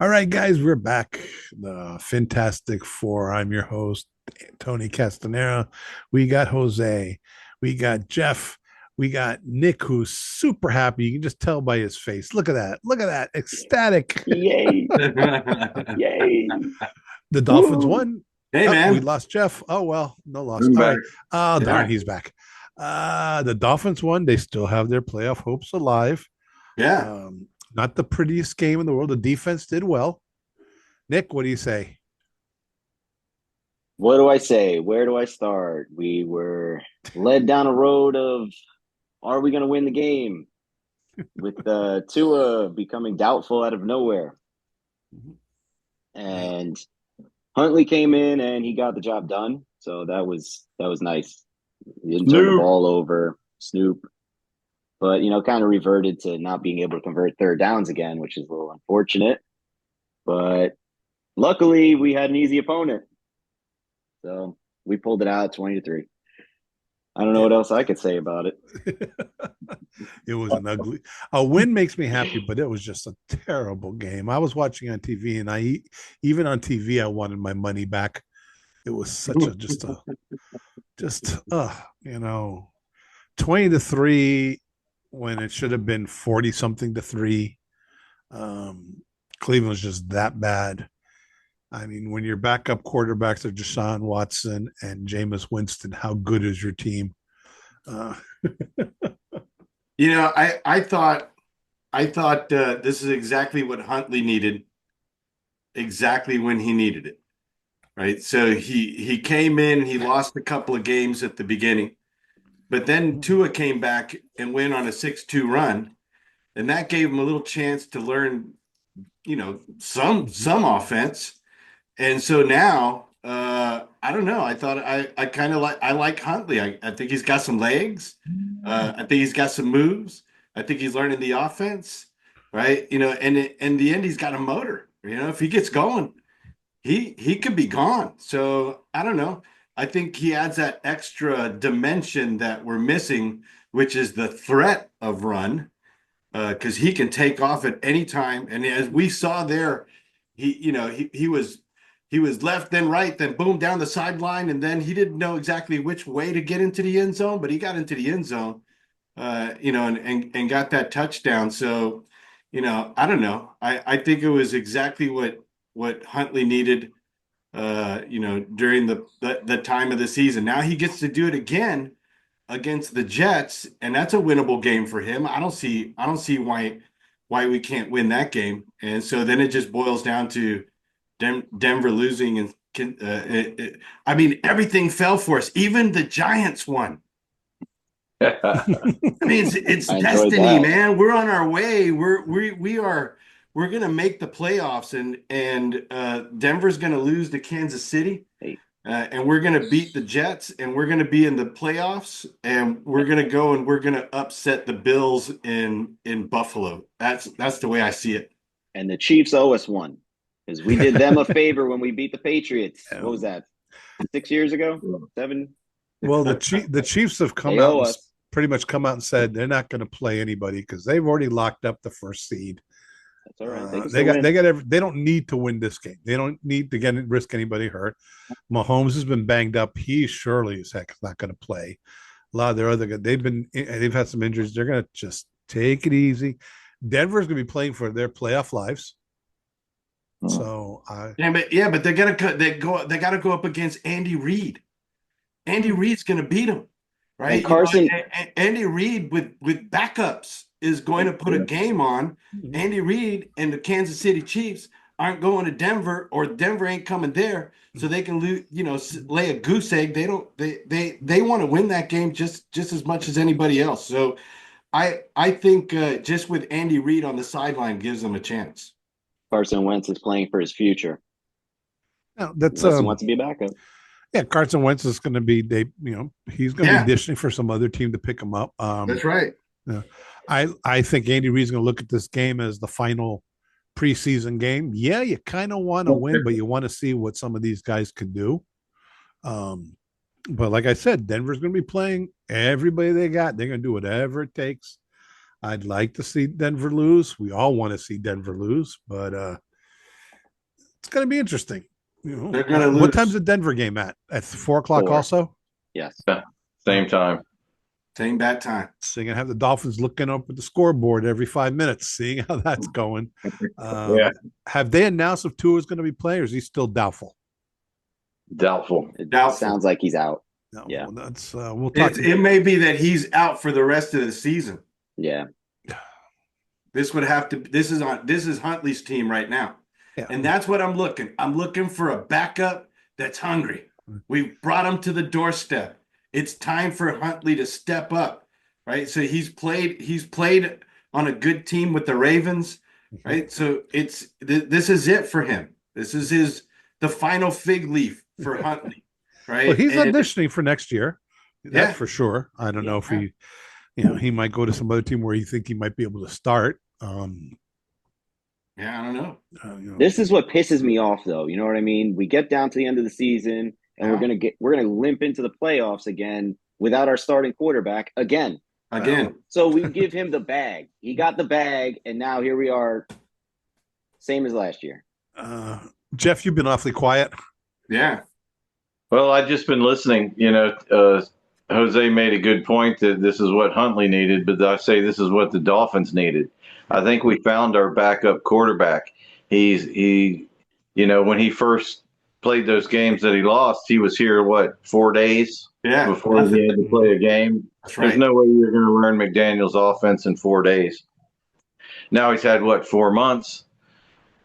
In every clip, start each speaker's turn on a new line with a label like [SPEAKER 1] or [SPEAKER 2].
[SPEAKER 1] All right, guys, we're back. The Fintastic Four. I'm your host, Tony Castanera. We got Jose. We got Jeff. We got Nick, who's super happy. You can just tell by his face. Look at that. Look at that. Ecstatic.
[SPEAKER 2] Yay! Yay!
[SPEAKER 1] The Dolphins
[SPEAKER 2] Woo!
[SPEAKER 1] won.
[SPEAKER 3] Hey,
[SPEAKER 1] Oh, we
[SPEAKER 3] man.
[SPEAKER 1] lost Jeff. Oh, well, no loss.
[SPEAKER 2] I'm
[SPEAKER 1] All
[SPEAKER 2] back.
[SPEAKER 1] right. Oh, darn,
[SPEAKER 3] Yeah.
[SPEAKER 1] he's back. The Dolphins won. They still have their playoff hopes alive.
[SPEAKER 3] Yeah.
[SPEAKER 1] Um, Not the prettiest game in the world. The defense did well. Nick, what do you say?
[SPEAKER 2] What do I say? Where do I start? We were led down a road of are we going to win the game with Tua becoming doubtful out of nowhere, and Huntley came in and he got the job done. So that was nice. He didn't turn the
[SPEAKER 3] Snoop.
[SPEAKER 2] ball over, Snoop, but kind of reverted to not being able to convert third downs again, which is a little unfortunate. But luckily, we had an easy opponent. So we pulled it out 20-3. I don't know
[SPEAKER 1] Yeah.
[SPEAKER 2] what else I could say about it.
[SPEAKER 1] It was an ugly. A win makes me happy, but it was just a terrible game. I was watching on TV, and even on TV, I wanted my money back. It was such a just 20-3 when it should have been 40 something to 3. Cleveland was just that bad. I mean, when your backup quarterbacks are Deshaun Watson and Jameis Winston, how good is your team? Uh,
[SPEAKER 3] I thought this is exactly what Huntley needed, exactly when he needed it. Right. So he came in, he lost a couple of games at the beginning, but then Tua came back and went on a 6-2 run, and that gave him a little chance to learn, some offense. And so now, I don't know. I thought I kind of like Huntley. I think he's got some legs. I think he's got some moves. I think he's learning the offense, right? And in the end, he's got a motor. If he gets going, he could be gone. So I don't know. I think he adds that extra dimension that we're missing, which is the threat of run, because he can take off at any time. And as we saw there, he was left, then right, then boom down the sideline, and then he didn't know exactly which way to get into the end zone, but he got into the end zone, and got that touchdown. So, I don't know. I think it was exactly what Huntley needed, during the time of the season. Now he gets to do it again against the Jets, and that's a winnable game for him. I don't see why we can't win that game. And so then it just boils down to Denver losing, and I mean, everything fell for us. Even the Giants won. I mean, it's
[SPEAKER 2] I enjoyed
[SPEAKER 3] destiny,
[SPEAKER 2] that.
[SPEAKER 3] man. We're on our way. We're gonna make the playoffs, and Denver's gonna lose to Kansas City,
[SPEAKER 2] Hey,
[SPEAKER 3] and we're gonna beat the Jets, and we're gonna be in the playoffs, and we're gonna go and we're gonna upset the Bills in Buffalo. That's the way I see it.
[SPEAKER 2] and the Chiefs owe us one because we did them a favor when we beat the Patriots. What was that? 6 years ago? 7?
[SPEAKER 1] well, the Chiefs have come
[SPEAKER 2] They
[SPEAKER 1] out
[SPEAKER 2] owe
[SPEAKER 1] and
[SPEAKER 2] us.
[SPEAKER 1] pretty much come out and said they're not going to play anybody because they've already locked up the first seed.
[SPEAKER 2] That's all right. They can
[SPEAKER 1] They
[SPEAKER 2] still
[SPEAKER 1] got
[SPEAKER 2] win.
[SPEAKER 1] they got every, they don't need to win this game. They don't need to get risk anybody hurt. Mahomes has been banged up. He surely as heck is not going to play. A lot of their other guys, they've had some injuries. They're going to just take it easy. Denver's going to be playing for their playoff lives. So I
[SPEAKER 3] Yeah, but they gotta go up against Andy Reid. Andy Reid's gonna beat him,
[SPEAKER 2] And
[SPEAKER 3] right?
[SPEAKER 2] Carson,
[SPEAKER 3] Andy Reid with backups is going to put a game on. Andy Reid and the Kansas City Chiefs aren't going to Denver, or Denver ain't coming there, so they can lay a goose egg. They don't. They want to win that game just as much as anybody else. So I think just with Andy Reid on the sideline gives them a chance.
[SPEAKER 2] Carson Wentz is playing for his future,
[SPEAKER 1] no, that's
[SPEAKER 2] unless he wants to be a backup.
[SPEAKER 1] yeah. Carson Wentz is going to be he's going to be
[SPEAKER 3] Yeah,
[SPEAKER 1] dishing for some other team to pick him up.
[SPEAKER 3] that's right.
[SPEAKER 1] Yeah. I think Andy Reid's going to look at this game as the final preseason game. Yeah, you kind of want to win, but you want to see what some of these guys can do. Um, but like I said, Denver's going to be playing everybody they got. They're going to do whatever it takes. I'd like to see Denver lose. We all want to see Denver lose, but It's going to be interesting.
[SPEAKER 3] They're going to lose.
[SPEAKER 1] What time's the Denver game at? At 4:00
[SPEAKER 2] 4.
[SPEAKER 1] also?
[SPEAKER 2] Yes.
[SPEAKER 4] Same time.
[SPEAKER 3] Same bad time.
[SPEAKER 1] So you're going to have the Dolphins looking up at the scoreboard every 5 minutes, seeing how that's going.
[SPEAKER 4] Yeah.
[SPEAKER 1] Have they announced if Tua is going to be playing, or is he still doubtful?
[SPEAKER 4] Doubtful.
[SPEAKER 2] It
[SPEAKER 3] Doubtful.
[SPEAKER 2] sounds like he's out.
[SPEAKER 1] No,
[SPEAKER 2] Yeah.
[SPEAKER 1] well, that's we'll talk.
[SPEAKER 3] It may be that he's out for the rest of the season.
[SPEAKER 2] Yeah.
[SPEAKER 3] This would have to. This is Huntley's team right now,
[SPEAKER 1] Yeah.
[SPEAKER 3] and that's what I'm looking. I'm looking for a backup that's hungry. We brought him to the doorstep. It's time for Huntley to step up, right? So he's played on a good team with the Ravens, right? So this is it for him. This is the final fig leaf for Huntley, right?
[SPEAKER 1] Well, he's auditioning for next year. That's
[SPEAKER 3] Yeah.
[SPEAKER 1] for sure. I don't know if he might go to some other team where he think he might be able to start.
[SPEAKER 3] Yeah, I don't know.
[SPEAKER 2] This is what pisses me off, though. You know what I mean? We get down to the end of the season, and we're gonna limp into the playoffs again without our starting quarterback again. So we give him the bag. He got the bag, and now here we are, same as last year.
[SPEAKER 1] Jeff, you've been awfully quiet.
[SPEAKER 3] Yeah.
[SPEAKER 4] Well, I've just been listening. Jose made a good point that this is what Huntley needed, but I say this is what the Dolphins needed. I think we found our backup quarterback. When he first played those games that he lost, he was here, 4 days before he had to play a game.
[SPEAKER 3] That's right.
[SPEAKER 4] There's no way you're going to learn McDaniel's offense in 4 days. Now he's had 4 months,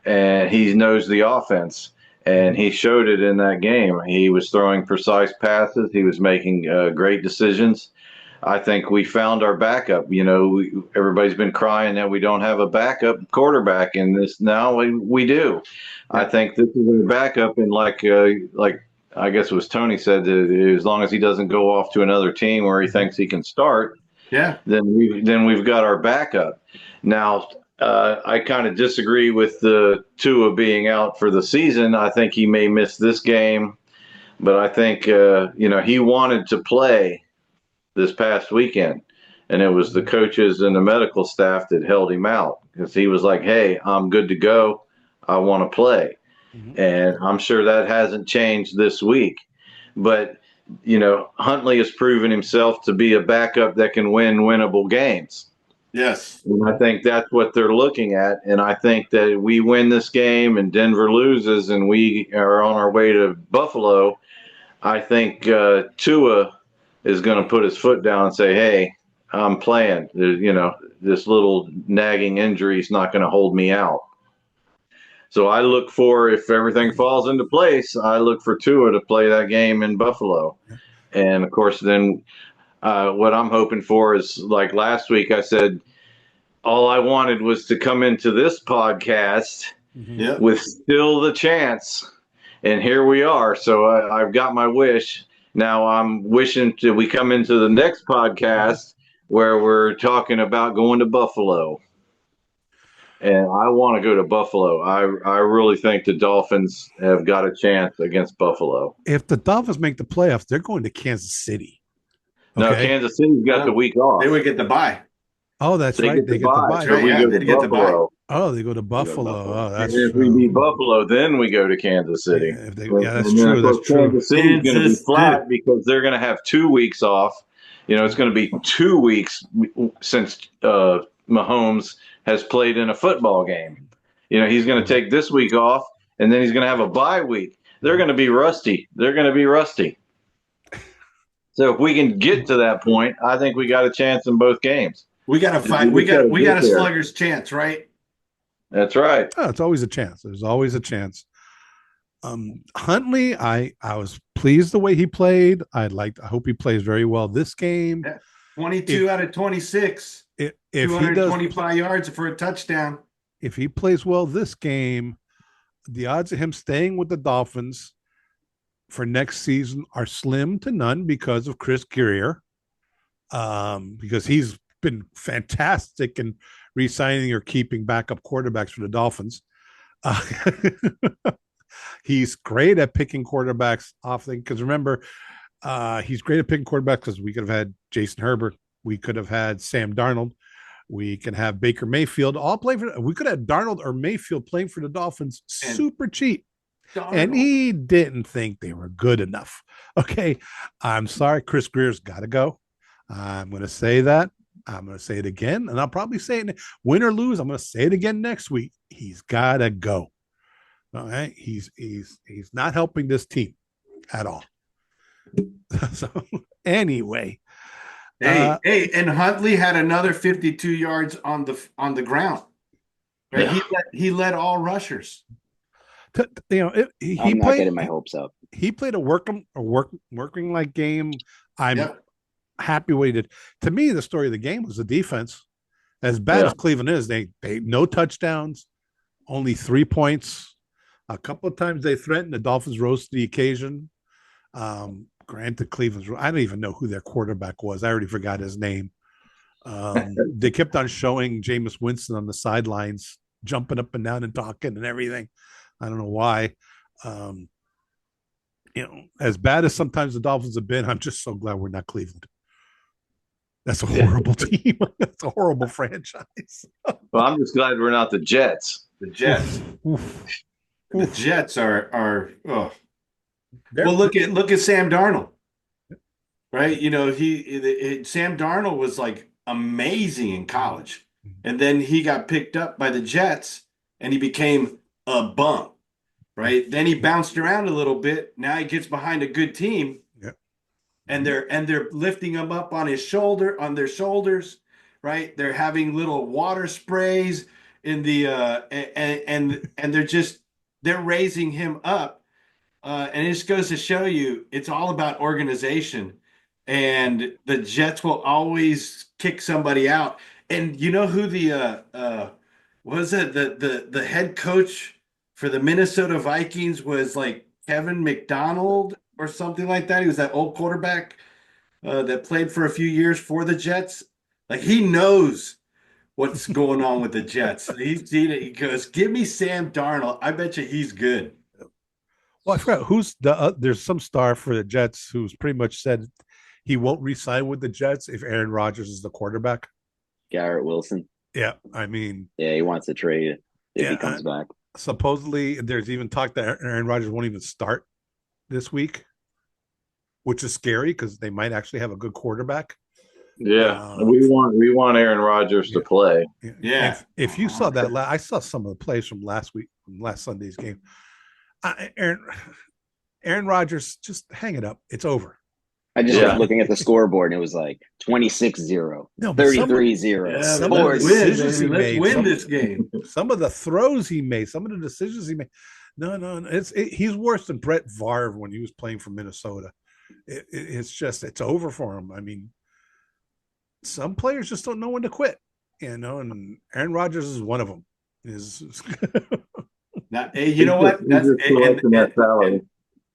[SPEAKER 4] and he knows the offense. And he showed it in that game. He was throwing precise passes. He was making great decisions. I think we found our backup. Everybody's been crying that we don't have a backup quarterback in this. Now we do. I think this is a backup, and like I guess it was Tony said, that as long as he doesn't go off to another team where he thinks he can start, then we've got our backup. Now, I kind of disagree with the Tua being out for the season. I think he may miss this game, but I think he wanted to play this past weekend, and it was the coaches and the medical staff that held him out because he was like, "Hey, I'm good to go. I want to play," and I'm sure that hasn't changed this week. But Huntley has proven himself to be a backup that can win winnable games.
[SPEAKER 3] Yes.
[SPEAKER 4] And I think that's what they're looking at. And I think that we win this game and Denver loses and we are on our way to Buffalo. I think Tua is going to put his foot down and say, "Hey, I'm playing. This little nagging injury is not going to hold me out." So I look for, if everything falls into place, I look for Tua to play that game in Buffalo. And, of course, then what I'm hoping for is, like last week, I said, all I wanted was to come into this podcast with still the chance. And here we are. So I've got my wish. Now I'm wishing we come into the next podcast where we're talking about going to Buffalo. And I want to go to Buffalo. I really think the Dolphins have got a chance against Buffalo.
[SPEAKER 1] If the Dolphins make the playoffs, they're going to Kansas City.
[SPEAKER 4] Okay? No, Kansas City's got the week off.
[SPEAKER 3] They would get the bye.
[SPEAKER 1] Oh, that's right. They get the bye.
[SPEAKER 4] So we go to Buffalo.
[SPEAKER 1] Oh, they go to Buffalo. Oh, that's
[SPEAKER 4] and if we beat Buffalo, then we go to Kansas City.
[SPEAKER 1] Yeah, that's true. That's true.
[SPEAKER 4] Kansas City's going to be flat because they're going to have 2 weeks off. It's going to be 2 weeks since Mahomes has played in a football game. He's going to take this week off, and then he's going to have a bye week. They're going to be rusty. So if we can get to that point, I think we got a chance in both games.
[SPEAKER 3] We got to fight. We got a slugger's chance, right?
[SPEAKER 4] That's right.
[SPEAKER 1] Oh, it's always a chance. There's always a chance. Huntley, I was pleased the way he played. I hope he plays very well this game.
[SPEAKER 3] 22 out of 26.
[SPEAKER 1] If
[SPEAKER 3] 225 yards for a touchdown.
[SPEAKER 1] If he plays well this game, the odds of him staying with the Dolphins for next season are slim to none because of Chris Greer, because he's been fantastic in re-signing or keeping backup quarterbacks for the Dolphins. He's great at picking quarterbacks off. Because remember, he's great at picking quarterbacks because we could have had Jason Herbert. We could have had Sam Darnold. We can have Baker Mayfield all play for. We could have Darnold or Mayfield playing for the Dolphins super cheap. And he didn't think they were good enough. Okay. I'm sorry. Chris Greer's got to go. I'm going to say that. I'm going to say it again. And I'll probably say it win or lose. I'm going to say it again next week. He's got to go. All right. He's not helping this team at all. So anyway.
[SPEAKER 3] Hey, and Huntley had another 52 yards on the ground. Right?
[SPEAKER 2] Yeah.
[SPEAKER 3] He led all rushers.
[SPEAKER 2] I'm not getting my hopes up.
[SPEAKER 1] He played a working like game. I'm happy what he did. To me, the story of the game was the defense. As bad as Cleveland is, they no touchdowns, only 3 points. A couple of times they threatened. The Dolphins rose to the occasion. Granted, Cleveland's, I don't even know who their quarterback was. I already forgot his name. They kept on showing Jameis Winston on the sidelines, jumping up and down and talking and everything. I don't know why. As bad as sometimes the Dolphins have been, I'm just so glad we're not Cleveland. That's a horrible team. That's a horrible franchise.
[SPEAKER 4] Well, I'm just glad we're not the Jets.
[SPEAKER 3] The Jets. The Jets are oh. Well, look at Sam Darnold. Right? Sam Darnold was like amazing in college. And then he got picked up by the Jets and he became a bum. Right? Then he bounced around a little bit. Now he gets behind a good team. And they're lifting him up on their shoulders, right? They're having little water sprays in the and they're raising him up. And it just goes to show you it's all about organization. And the Jets will always kick somebody out. And you know who the head coach for the Minnesota Vikings was, like Kevin McDonald or something like that. He was that old quarterback that played for a few years for the Jets. Like, he knows what's going on with the Jets. He's seen it. He goes, "Give me Sam Darnold. I bet you he's good."
[SPEAKER 1] Well, I forgot who's there's some star for the Jets who's pretty much said he won't re-sign with the Jets if Aaron Rodgers is the quarterback.
[SPEAKER 2] Garrett Wilson.
[SPEAKER 1] Yeah, I mean,
[SPEAKER 2] he wants to trade if he comes back.
[SPEAKER 1] Supposedly, there's even talk that Aaron Rodgers won't even start this week, which is scary because they might actually have a good quarterback.
[SPEAKER 4] Yeah, we want Aaron Rodgers to play.
[SPEAKER 3] Yeah.
[SPEAKER 1] If you saw that, I saw some of the plays from last Sunday's game. Aaron Rodgers, just hang it up. It's over.
[SPEAKER 2] I just was looking at the scoreboard and it was like 26-0, 33-0.
[SPEAKER 3] Let's win this game.
[SPEAKER 1] Some of the throws he made, some of the decisions he made. No. He's worse than Brett Favre when he was playing for Minnesota. It's over for him. I mean, some players just don't know when to quit, and Aaron Rodgers is one of them.
[SPEAKER 3] Now, hey, you know what?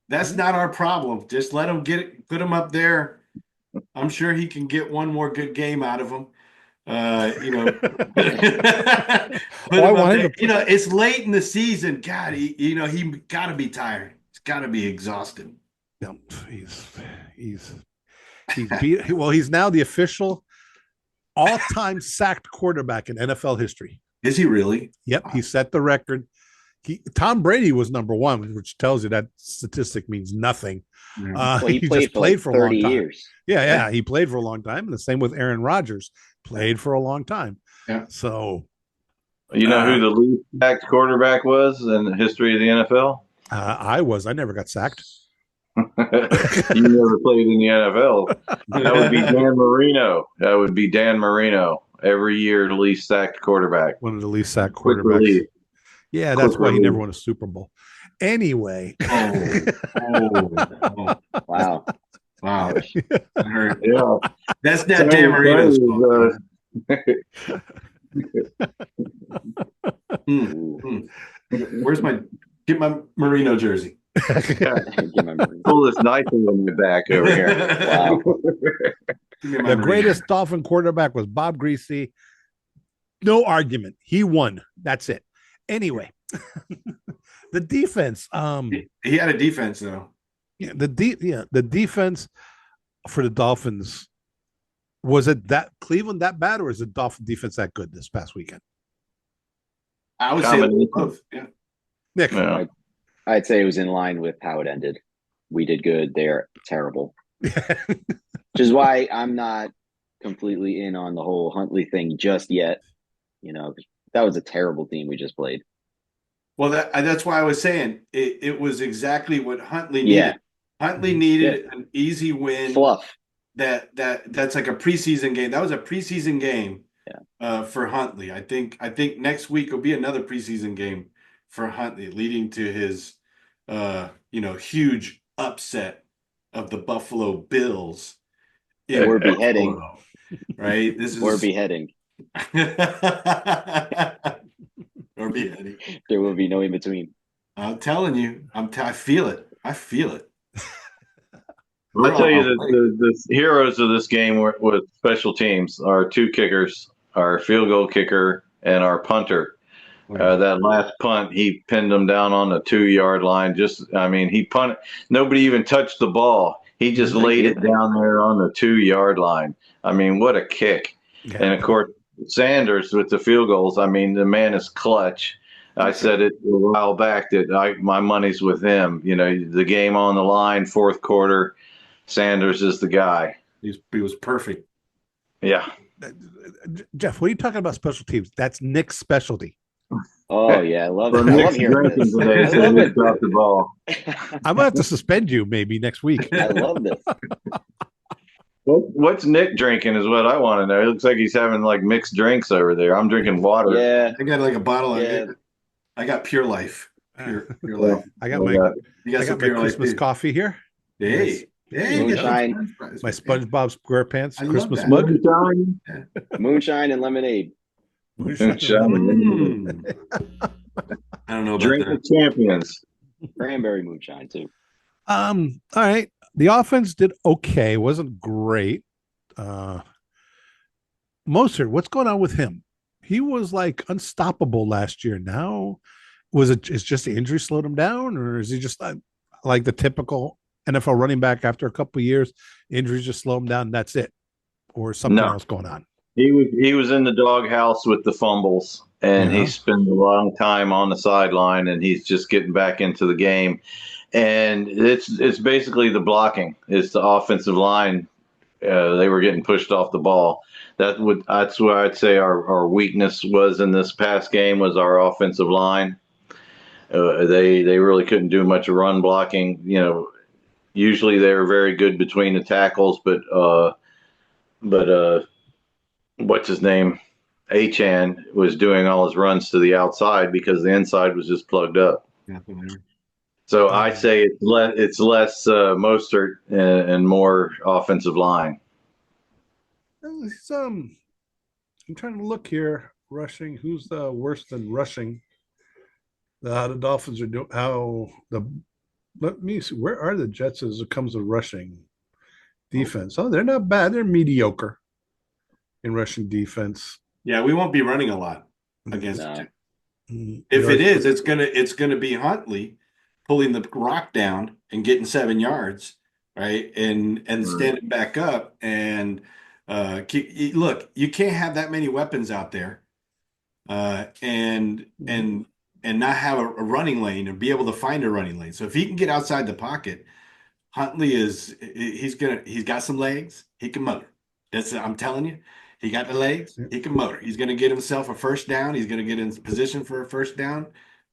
[SPEAKER 3] That's not our problem. Just let him put him up there. I'm sure he can get one more good game out of him. It's late in the season. God, he got to be tired. He's got to be exhausted.
[SPEAKER 1] No, he's now the official all-time sacked quarterback in NFL history.
[SPEAKER 3] Is he really?
[SPEAKER 1] Yep, he set the record. Tom Brady was number one, which tells you that statistic means nothing.
[SPEAKER 2] He played for 30 years.
[SPEAKER 1] Yeah, he played for a long time. And the same with Aaron Rodgers, played for a long time.
[SPEAKER 3] Yeah.
[SPEAKER 1] So,
[SPEAKER 4] you know who the least sacked quarterback was in the history of the NFL?
[SPEAKER 1] I never got sacked.
[SPEAKER 4] You never played in the NFL. That would be Dan Marino. Every year, the least sacked quarterback.
[SPEAKER 1] One of the least sacked quarterbacks. Yeah, that's why he never won a Super Bowl. Anyway.
[SPEAKER 2] Wow.
[SPEAKER 3] Yeah. That's not Dan Marino's fault. Get my Marino jersey.
[SPEAKER 4] Pull this knife in the back over here.
[SPEAKER 2] Wow.
[SPEAKER 1] The greatest Dolphin quarterback was Bob Greasy. No argument. He won. That's it. Anyway, the defense.
[SPEAKER 3] He had a defense though.
[SPEAKER 1] Yeah, the defense for the Dolphins. Was it that Cleveland that bad, or is the Dolphin defense that good this past weekend?
[SPEAKER 3] I would say both. Yeah.
[SPEAKER 1] Nick.
[SPEAKER 4] Yeah.
[SPEAKER 2] I'd say it was in line with how it ended. We did good. They're terrible. Which is why I'm not completely in on the whole Huntley thing just yet. That was a terrible team we just played.
[SPEAKER 3] Well, that's why I was saying it was exactly what Huntley
[SPEAKER 2] Yeah.
[SPEAKER 3] needed. Huntley needed an easy win.
[SPEAKER 2] Fluff.
[SPEAKER 3] That's like a preseason game. That was a preseason game for Huntley. I think next week will be another preseason game for Huntley, leading to his huge upset of the Buffalo Bills.
[SPEAKER 2] Or beheading.
[SPEAKER 3] Buffalo, right?
[SPEAKER 2] Or beheading.
[SPEAKER 3] Or beheading.
[SPEAKER 2] There will be no in between.
[SPEAKER 3] I'm telling you, I feel it. I feel it.
[SPEAKER 4] I'll tell you that the heroes of this game were special teams. Our two kickers, our field goal kicker, and our punter. That last punt, he pinned them down on the 2-yard line. He punted. Nobody even touched the ball. He just laid it down there on the 2-yard line. I mean, what a kick. Yeah. And, of course, Sanders with the field goals. I mean, the man is clutch. I said it a while back that my money's with him. The game on the line, fourth quarter, Sanders is the guy.
[SPEAKER 3] He was perfect.
[SPEAKER 4] Yeah.
[SPEAKER 1] Jeff, what are you talking about special teams? That's Nick's specialty.
[SPEAKER 2] Oh, yeah. I love it. I love hearing this.
[SPEAKER 4] Today, so he dropped the ball.
[SPEAKER 1] I'm going to have to suspend you maybe next week.
[SPEAKER 2] I love this.
[SPEAKER 4] What's Nick drinking is what I want to know. It looks like he's having like mixed drinks over there. I'm drinking water.
[SPEAKER 2] Yeah.
[SPEAKER 3] I got like a bottle of I got Pure Life. Pure Life.
[SPEAKER 1] I got my Christmas coffee here.
[SPEAKER 3] Hey.
[SPEAKER 2] Moonshine.
[SPEAKER 1] My SpongeBob SquarePants Christmas mug.
[SPEAKER 2] Moonshine and lemonade.
[SPEAKER 3] Moonshine. I don't know about
[SPEAKER 4] Drink the champions.
[SPEAKER 2] Cranberry moonshine too.
[SPEAKER 1] All right. The offense did okay. It wasn't great. Mostert, what's going on with him? He was like unstoppable last year. Now, is just the injury slowed him down, or is he just like the typical NFL running back after a couple of years, injuries just slow him down and that's it? Or something else going on?
[SPEAKER 4] He was in the doghouse with the fumbles, and he spent a long time on the sideline, and he's just getting back into the game. And it's basically the blocking. It's the offensive line. They were getting pushed off the ball. That's where I'd say our weakness was in this past game was our offensive line. They really couldn't do much of run blocking. Usually they were very good between the tackles, but what's his name? Achan was doing all his runs to the outside because the inside was just plugged up. So I say it's less Mostert and more offensive line.
[SPEAKER 1] I'm trying to look here. Rushing, who's the worst than rushing? How the Dolphins are doing? Let me see. Where are the Jets as it comes to rushing defense? Oh, they're not bad. They're mediocre in rushing defense.
[SPEAKER 3] Yeah, we won't be running a lot against them. If it is, it's gonna be Huntley pulling the rock down and getting 7 yards, right? And standing back up and look, you can't have that many weapons out there, and not have a running lane and be able to find a running lane. So if he can get outside the pocket, Huntley he's got some legs. He can motor. I'm telling you, he got the legs. He can motor. He's going to get himself a first down. He's going to get in position for a first down.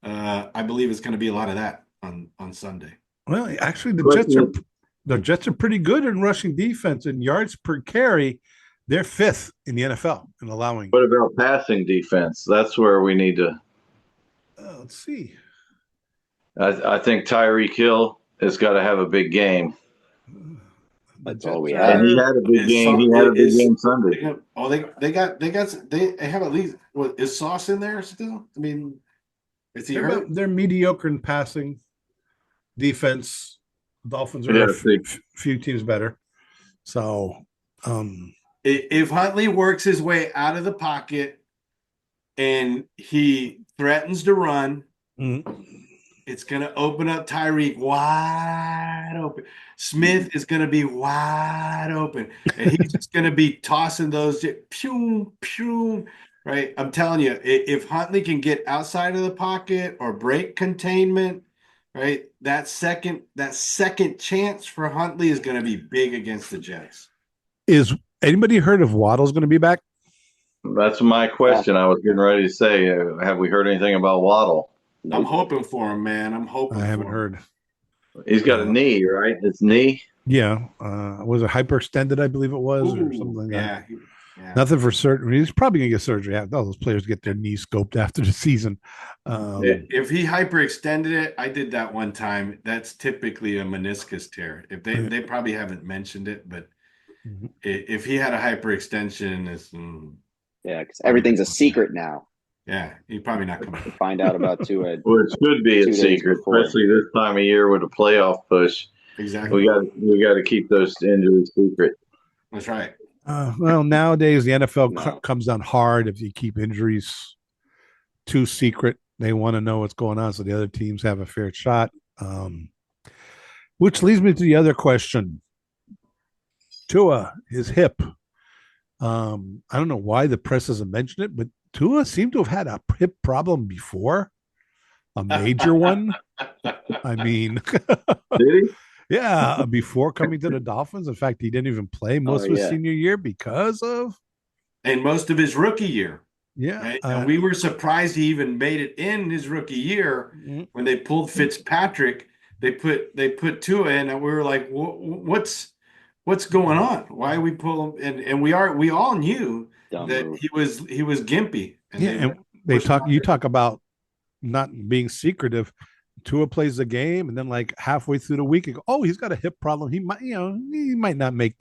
[SPEAKER 3] I believe it's going to be a lot of that on Sunday.
[SPEAKER 1] Well, actually, the Jets are pretty good in rushing defense and yards per carry. They're fifth in the NFL in allowing.
[SPEAKER 4] What about passing defense? That's where we need to.
[SPEAKER 1] Let's see.
[SPEAKER 4] I think Tyreek Hill has got to have a big game.
[SPEAKER 2] That's all we have.
[SPEAKER 4] And he had a big game. He had a big game Sunday.
[SPEAKER 3] They have at least. Is Sauce in there still? I mean, is he hurt?
[SPEAKER 1] They're mediocre in passing defense. Dolphins are a few teams better. So,
[SPEAKER 3] if Huntley works his way out of the pocket and he threatens to run, it's going to open up Tyreek wide open. Smith is going to be wide open. And he's just going to be tossing those, pew, pew, right? I'm telling you, if Huntley can get outside of the pocket or break containment, right? That second chance for Huntley is going to be big against the Jets.
[SPEAKER 1] Is anybody heard if Waddle's going to be back?
[SPEAKER 4] That's my question. I was getting ready to say, have we heard anything about Waddle?
[SPEAKER 3] I'm hoping for him, man. I'm hoping.
[SPEAKER 1] I haven't
[SPEAKER 3] for him.
[SPEAKER 1] heard.
[SPEAKER 4] He's got a knee, right? It's knee.
[SPEAKER 1] Yeah, was it hyperextended? I believe it was, or something like that.
[SPEAKER 3] Yeah.
[SPEAKER 1] Nothing for certain. He's probably gonna get surgery. All those players get their knees scoped after the season.
[SPEAKER 3] If he hyperextended it, I did that one time. That's typically a meniscus tear. If they probably haven't mentioned it, but if he had a hyperextension, it's
[SPEAKER 2] because everything's a secret now.
[SPEAKER 3] Yeah, he's probably not coming.
[SPEAKER 2] Find out about Tua.
[SPEAKER 4] Well, it should be a secret, especially this time of year with a playoff push.
[SPEAKER 3] Exactly.
[SPEAKER 4] We got to keep those injuries secret.
[SPEAKER 3] That's right.
[SPEAKER 1] Well, nowadays the NFL comes down hard if you keep injuries too secret. They want to know what's going on, so the other teams have a fair shot. Which leads me to the other question. Tua, his hip. I don't know why the press hasn't mentioned it, but Tua seemed to have had a hip problem before, a major one. I mean,
[SPEAKER 4] did he?
[SPEAKER 1] Yeah, before coming to the Dolphins. In fact, he didn't even play most of his senior year because of,
[SPEAKER 3] and most of his rookie year.
[SPEAKER 1] Yeah,
[SPEAKER 3] right? And we were surprised he even made it in his rookie year when they pulled Fitzpatrick. They put Tua in, and we were like, what's going on? Why are we pulling? And we all knew that he was gimpy.
[SPEAKER 1] And you talk about not being secretive. Tua plays the game, and then like halfway through the week, he's got a hip problem. He might not make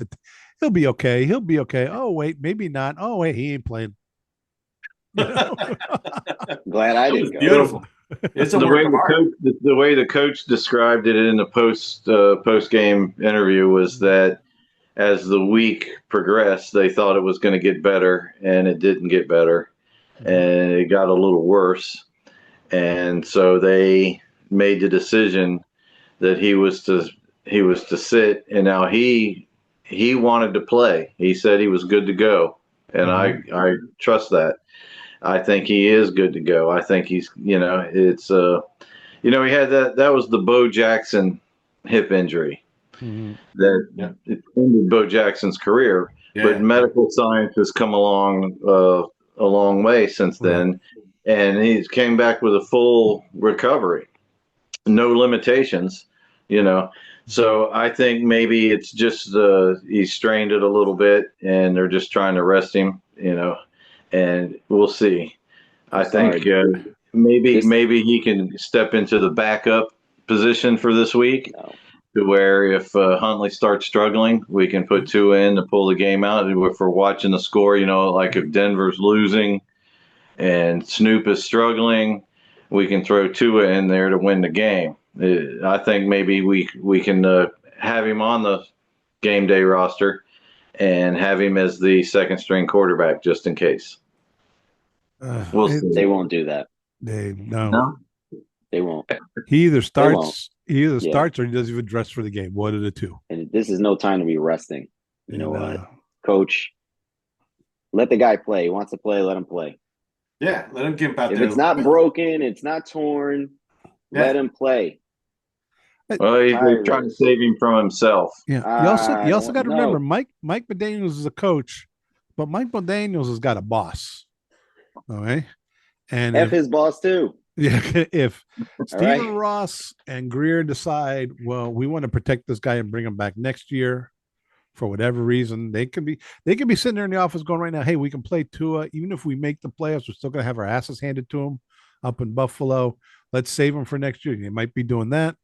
[SPEAKER 1] he'll be okay. He'll be okay. Oh wait, maybe not. Oh wait, he ain't playing.
[SPEAKER 2] Glad I didn't go.
[SPEAKER 3] Beautiful. It's a work of art.
[SPEAKER 4] The way the coach described it in the post game interview was that as the week progressed, they thought it was going to get better, and it didn't get better, and it got a little worse, and so they made the decision that he was to sit, and now he wanted to play. He said he was good to go, and I trust that. I think he is good to go. I think he's he had that was the Bo Jackson hip injury that it ended Bo Jackson's career, but medical science has come along a long way since then, and he's came back with a full recovery. No limitations, So I think maybe it's just he strained it a little bit, and they're just trying to rest him, and we'll see. I think maybe he can step into the backup position for this week, to where if Huntley starts struggling, we can put Tua in to pull the game out. And if we're watching the score, like if Denver's losing and Snoop is struggling, we can throw Tua in there to win the game. I think maybe we can have him on the game day roster and have him as the second string quarterback just in case.
[SPEAKER 2] They won't do that.
[SPEAKER 1] They
[SPEAKER 2] won't.
[SPEAKER 1] He either starts or he doesn't even dress for the game. One of the two.
[SPEAKER 2] And this is no time to be resting. You know what, Coach? Let the guy play. He wants to play. Let him play.
[SPEAKER 3] Yeah, let him get out
[SPEAKER 2] there.
[SPEAKER 3] If
[SPEAKER 2] it's not broken, it's not torn. Let him play.
[SPEAKER 4] Well, he's trying to save him from himself.
[SPEAKER 1] Yeah. You also got to remember, Mike McDaniels is a coach, but Mike McDaniels has got a boss. Okay, and
[SPEAKER 2] his boss too.
[SPEAKER 1] Yeah, if Stephen Ross and Greer decide, well, we want to protect this guy and bring him back next year, for whatever reason, they can be sitting there in the office going right now, hey, we can play Tua. Even if we make the playoffs, we're still going to have our asses handed to him up in Buffalo. Let's save him for next year. They might be doing that.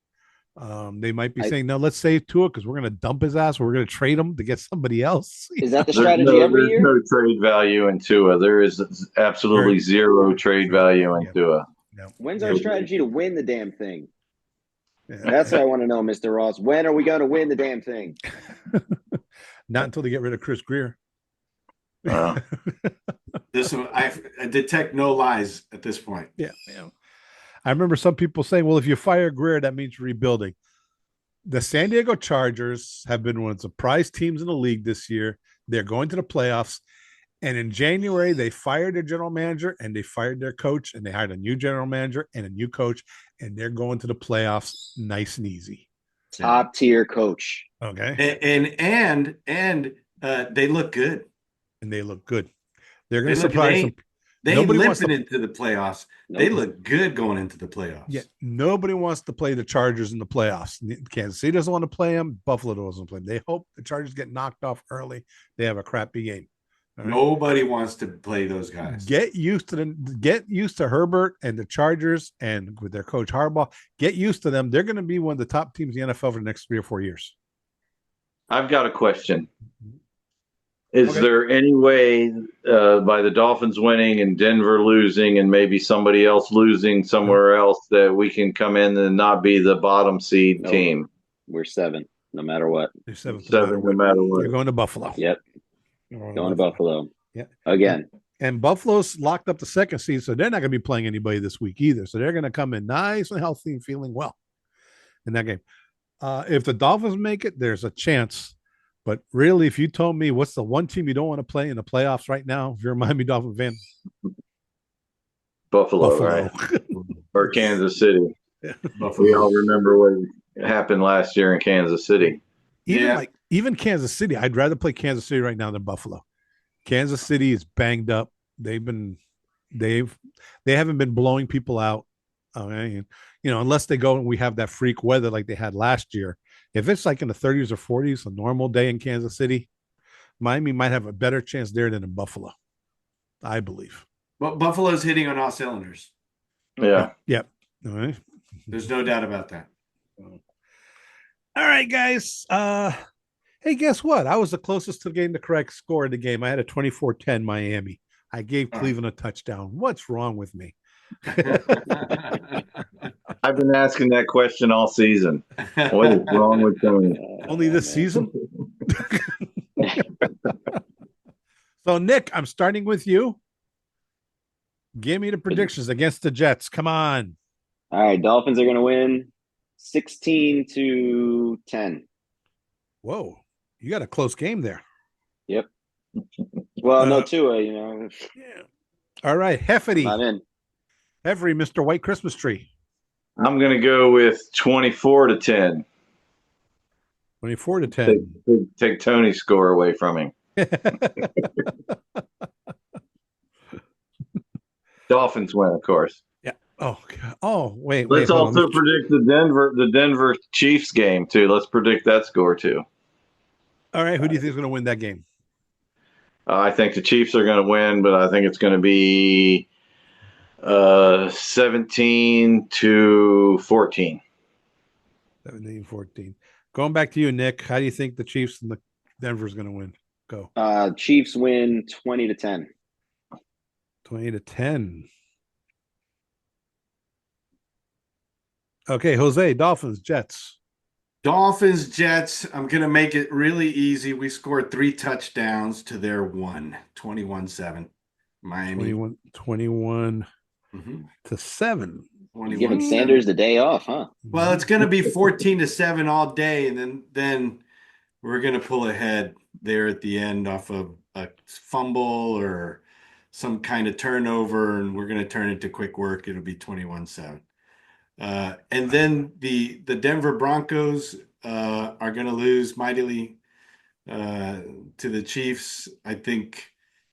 [SPEAKER 1] They might be saying, no, let's save Tua because we're going to dump his ass. We're going to trade him to get somebody else.
[SPEAKER 2] Is that the strategy every year?
[SPEAKER 4] There's no trade value in Tua. There is absolutely zero trade value in Tua.
[SPEAKER 1] No.
[SPEAKER 2] When's our strategy to win the damn thing? Yeah. That's what I want to know, Mr. Ross. When are we going to win the damn thing?
[SPEAKER 1] Not until they get rid of Chris Greer.
[SPEAKER 3] I detect no lies at this point.
[SPEAKER 1] Yeah. I remember some people saying, well, if you fire Greer, that means rebuilding. The San Diego Chargers have been one of the surprise teams in the league this year. They're going to the playoffs. And in January, they fired their general manager and they fired their coach and they hired a new general manager and a new coach, and they're going to the playoffs nice and easy.
[SPEAKER 2] Top tier coach.
[SPEAKER 1] Okay.
[SPEAKER 3] And they look good.
[SPEAKER 1] And they look good. They're going to
[SPEAKER 3] They look-
[SPEAKER 1] surprise
[SPEAKER 3] they-
[SPEAKER 1] them.
[SPEAKER 3] They ain't
[SPEAKER 1] Nobody wants
[SPEAKER 3] limping
[SPEAKER 1] to-
[SPEAKER 3] into the playoffs. They
[SPEAKER 2] Nope.
[SPEAKER 3] look good going into the playoffs.
[SPEAKER 1] Yeah, nobody wants to play the Chargers in the playoffs. Kansas City doesn't want to play them. Buffalo doesn't play them. They hope the Chargers get knocked off early. They have a crappy game. All right?
[SPEAKER 3] Nobody wants to play those guys.
[SPEAKER 1] Get used to Herbert and the Chargers, and with their coach Harbaugh. Get used to them. They're going to be one of the top teams in the NFL for the next 3 or 4 years.
[SPEAKER 4] I've got a question. Is
[SPEAKER 1] Okay.
[SPEAKER 4] there any way by the Dolphins winning and Denver losing and maybe somebody else losing somewhere else that we can come in and not be the bottom seed
[SPEAKER 2] No.
[SPEAKER 4] team?
[SPEAKER 2] We're 7, no matter what.
[SPEAKER 1] They're seventh,
[SPEAKER 4] Seven, no matter what.
[SPEAKER 1] You're going to Buffalo.
[SPEAKER 2] Yep. Going to Buffalo.
[SPEAKER 1] Yeah.
[SPEAKER 2] Again.
[SPEAKER 1] And Buffalo's locked up the second seed, so they're not going to be playing anybody this week either. So they're going to come in nice and healthy and feeling well in that game. If the Dolphins make it, there's a chance. But really, if you told me what's the one team you don't want to play in the playoffs right now, if you're a Miami Dolphin fan,
[SPEAKER 4] Buffalo, right? Or Kansas City. We all remember what happened last year in Kansas City.
[SPEAKER 1] Even Kansas City, I'd rather play Kansas City right now than Buffalo. Kansas City is banged up. They haven't been blowing people out. Unless they go and we have that freak weather like they had last year. If it's like in the 30s or 40s, a normal day in Kansas City, Miami might have a better chance there than in Buffalo, I believe.
[SPEAKER 3] But Buffalo's hitting on all cylinders.
[SPEAKER 4] Yeah.
[SPEAKER 1] Yep. All right.
[SPEAKER 3] There's no doubt about that.
[SPEAKER 1] All right, guys. Hey, guess what? I was the closest to getting the correct score in the game. I had a 24-10 Miami. I gave Cleveland a touchdown. What's wrong with me?
[SPEAKER 4] I've been asking that question all season. What is wrong with Tony?
[SPEAKER 1] Only this season? So, Nick, I'm starting with you. Give me the predictions against the Jets. Come on.
[SPEAKER 2] All right, Dolphins are going to win 16-10.
[SPEAKER 1] Whoa. You got a close game there.
[SPEAKER 2] Yep. Well, no Tua,
[SPEAKER 1] Yeah. All right, Heffety.
[SPEAKER 2] not in.
[SPEAKER 1] Every Mr. White Christmas Tree.
[SPEAKER 4] I'm going to go with 24-10.
[SPEAKER 1] 24-10.
[SPEAKER 4] Take Tony's score away from him. Dolphins win, of course.
[SPEAKER 1] Yeah. Oh, God. Oh, wait.
[SPEAKER 4] Let's
[SPEAKER 1] hold
[SPEAKER 4] also
[SPEAKER 1] on.
[SPEAKER 4] predict the Denver Chiefs game too. Let's predict that score too.
[SPEAKER 1] All right. Who do you think is going to win that game?
[SPEAKER 4] I think the Chiefs are going to win, but I think it's going to be 17-14.
[SPEAKER 1] 17-14. Going back to you, Nick. How do you think the Chiefs and the Denver's going to win? Go.
[SPEAKER 2] Chiefs win 20-10.
[SPEAKER 1] 20-10. Okay, Jose, Dolphins, Jets.
[SPEAKER 3] Dolphins, Jets. I'm going to make it really easy. We scored 3 touchdowns to their 1. 21-7. Miami.
[SPEAKER 1] 21
[SPEAKER 3] Mhm.
[SPEAKER 1] to 7.
[SPEAKER 2] Giving
[SPEAKER 3] 21-7.
[SPEAKER 2] Sanders the day off, huh?
[SPEAKER 3] Well, it's going to be 14-7 all day, and then we're going to pull ahead there at the end off of a fumble or some kind of turnover, and we're going to turn it to quick work. It'll be 21-7. And then the Denver Broncos are going to lose mightily to the Chiefs. I think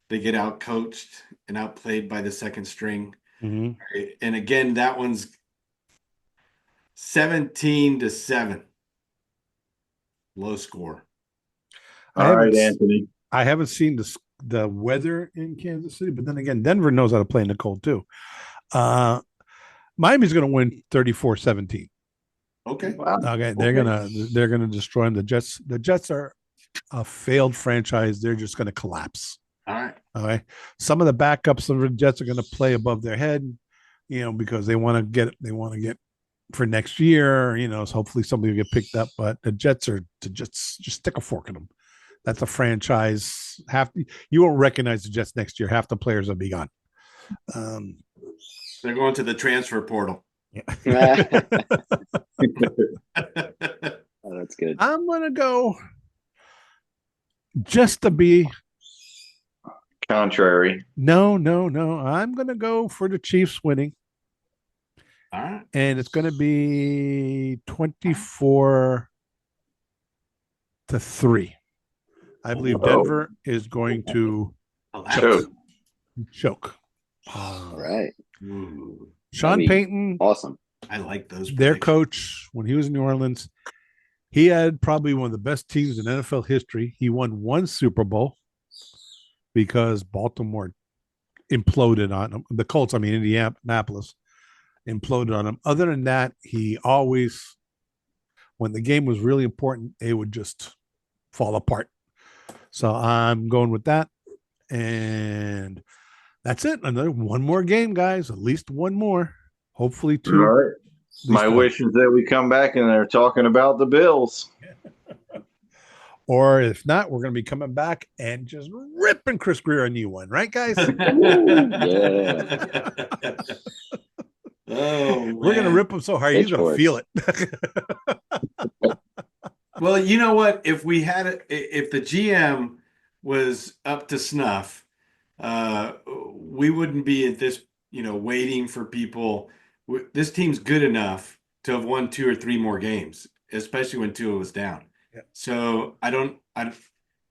[SPEAKER 3] they get outcoached and outplayed by the second string.
[SPEAKER 1] Mhm.
[SPEAKER 3] And again, that one's 17-7. Low score.
[SPEAKER 4] All right, Anthony.
[SPEAKER 1] I haven't seen the weather in Kansas City, but then again, Denver knows how to play in the cold too. Miami's going to win 34-17.
[SPEAKER 3] Okay.
[SPEAKER 4] Wow.
[SPEAKER 1] Okay, they're gonna destroy them. The Jets are a failed franchise. They're just going to collapse.
[SPEAKER 3] All right.
[SPEAKER 1] All right. Some of the backups of the Jets are going to play above their head, because they want to get for next year. So hopefully somebody will get picked up. But the Jets just stick a fork in them. That's a franchise. You won't recognize the Jets next year. Half the players will be gone.
[SPEAKER 3] They're going to the transfer portal.
[SPEAKER 2] Oh, that's good.
[SPEAKER 1] I'm gonna go just to be
[SPEAKER 4] contrary.
[SPEAKER 1] No. I'm going to go for the Chiefs winning,
[SPEAKER 3] All right.
[SPEAKER 1] and it's going to be 24-3. I believe
[SPEAKER 4] Oh.
[SPEAKER 1] Denver is going to
[SPEAKER 4] Choke.
[SPEAKER 1] choke.
[SPEAKER 2] All right.
[SPEAKER 3] Ooh,
[SPEAKER 1] Sean
[SPEAKER 2] That'd be
[SPEAKER 1] Payton,
[SPEAKER 2] awesome.
[SPEAKER 3] I like those.
[SPEAKER 1] their
[SPEAKER 3] predictions.
[SPEAKER 1] coach, when he was in New Orleans, he had probably one of the best teams in NFL history. He won one Super Bowl because Baltimore imploded on him. The Colts, I mean, Indianapolis imploded on him. Other than that, he always, when the game was really important, it would just fall apart. So I'm going with that. And that's it. One more game, guys. At least one more. Hopefully
[SPEAKER 4] All
[SPEAKER 1] two.
[SPEAKER 4] right. My
[SPEAKER 1] one.
[SPEAKER 4] wish is that we come back and they're talking about the Bills.
[SPEAKER 1] Or if not, we're going to be coming back and just ripping Chris Greer a new one, right, guys?
[SPEAKER 2] Yeah.
[SPEAKER 3] Oh,
[SPEAKER 1] We're going to
[SPEAKER 3] man.
[SPEAKER 1] rip him so hard he's going to feel it.
[SPEAKER 3] Well, you know what? If we had it, if the GM was up to snuff, we wouldn't be at this, waiting for people. This team's good enough to have won 2 or 3 more games, especially when Tua was down.
[SPEAKER 1] Yeah.
[SPEAKER 3] So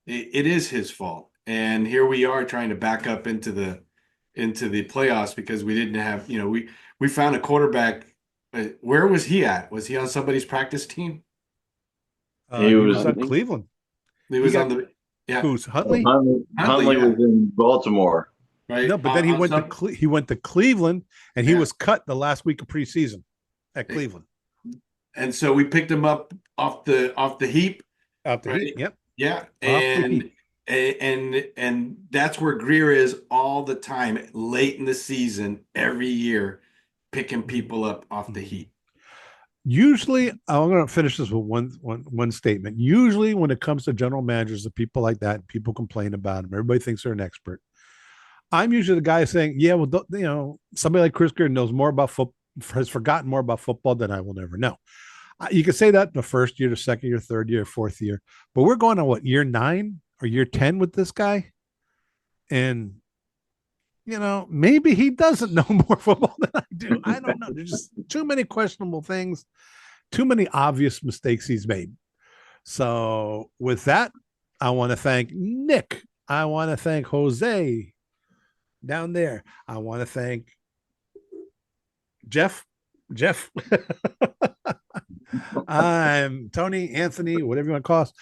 [SPEAKER 3] it is his fault. And here we are trying to back up into the playoffs because we didn't have, we found a quarterback. Where was he at? Was he on somebody's practice team?
[SPEAKER 1] He was on Cleveland.
[SPEAKER 3] He was on the
[SPEAKER 1] Who's Huntley?
[SPEAKER 4] Huntley was in Baltimore.
[SPEAKER 3] Right.
[SPEAKER 1] No, but then he went to Cleveland, and he was cut the last week of preseason at Cleveland.
[SPEAKER 3] And so we picked him up off the heap.
[SPEAKER 1] Off the heap, yep.
[SPEAKER 3] Yeah. And that's where Greer is all the time, late in the season, every year, picking people up off the heap.
[SPEAKER 1] Usually, I'm going to finish this with one statement. Usually, when it comes to general managers and people like that, people complain about them. Everybody thinks they're an expert. I'm usually the guy saying, "Yeah, well, somebody like Chris Greer knows more about football, has forgotten more about football than I will never know." You can say that in the first year, the second year, third year, fourth year, but we're going on what, year 9 or year 10 with this guy, and maybe he doesn't know more football than I do. I don't know. There's just too many questionable things, too many obvious mistakes he's made. So with that, I want to thank Nick. I want to thank Jose down there. I want to thank Jeff. I'm Tony, Anthony, whatever you want to call us.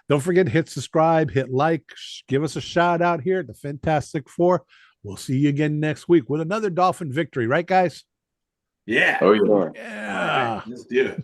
[SPEAKER 1] Don't forget to hit subscribe, hit like, give us a shout out here at the Fintastic 4. We'll see you again next week with another Dolphin victory, right, guys?
[SPEAKER 3] Yeah.
[SPEAKER 4] Oh, yeah.
[SPEAKER 1] Yeah.
[SPEAKER 3] All right, let's do it.